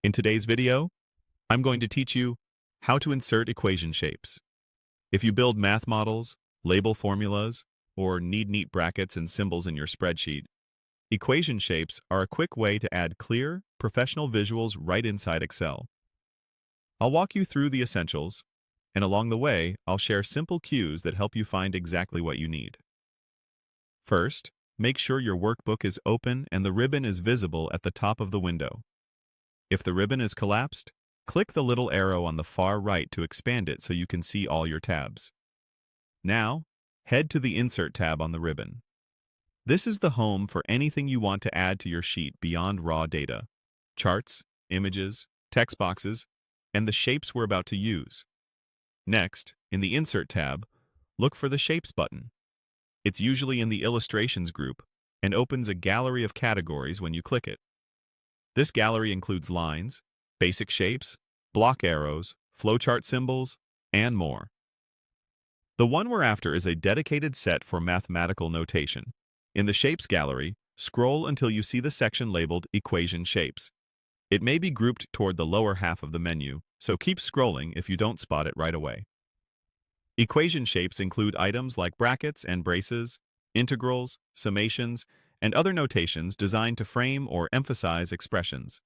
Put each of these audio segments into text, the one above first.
In today's video, I'm going to teach you how to insert equation shapes. If you build math models, label formulas, or need neat brackets and symbols in your spreadsheet, equation shapes are a quick way to add clear, professional visuals right inside Excel. I'll walk you through the essentials, and along the way, I'll share simple cues that help you find exactly what you need. First, make sure your workbook is open and the ribbon is visible at the top of the window. If the ribbon is collapsed, click the little arrow on the far right to expand it so you can see all your tabs. Now, head to the Insert tab on the ribbon. This is the home for anything you want to add to your sheet beyond raw data: charts, images, text boxes, and the shapes we're about to use. Next, in the Insert tab, look for the Shapes button. It's usually in the Illustrations group and opens a gallery of categories when you click it. This gallery includes lines, basic shapes, block arrows, flowchart symbols, and more. The one we're after is a dedicated set for mathematical notation. In the Shapes gallery, scroll until you see the section labeled Equation Shapes. It may be grouped toward the lower half of the menu, so keep scrolling if you don't spot it right away. Equation shapes include items like brackets and braces, integrals, summations, and other notations designed to frame or emphasize expressions.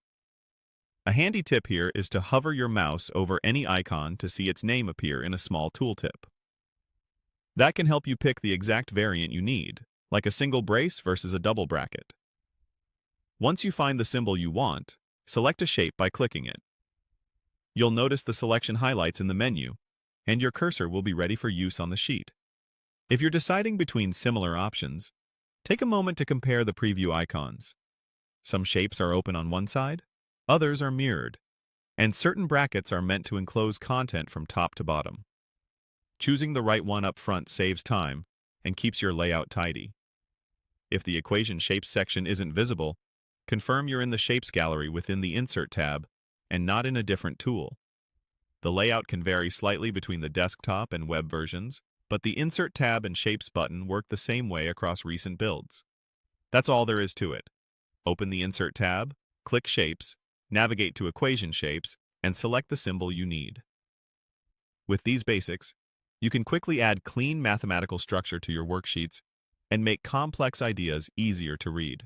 A handy tip here is to hover your mouse over any icon to see its name appear in a small tooltip. That can help you pick the exact variant you need, like a single brace versus a double bracket. Once you find the symbol you want, select a shape by clicking it. You'll notice the selection highlights in the menu, and your cursor will be ready for use on the sheet. If you're deciding between similar options, take a moment to compare the preview icons. Some shapes are open on one side, others are mirrored, and certain brackets are meant to enclose content from top to bottom. Choosing the right one up front saves time and keeps your layout tidy. If the Equation Shapes section isn't visible, confirm you're in the Shapes gallery within the Insert tab and not in a different tool. The layout can vary slightly between the desktop and web versions, but the Insert tab and Shapes button work the same way across recent builds. That's all there is to it. Open the Insert tab, click Shapes, navigate to Equation Shapes, and select the symbol you need. With these basics, you can quickly add clean mathematical structure to your worksheets and make complex ideas easier to read.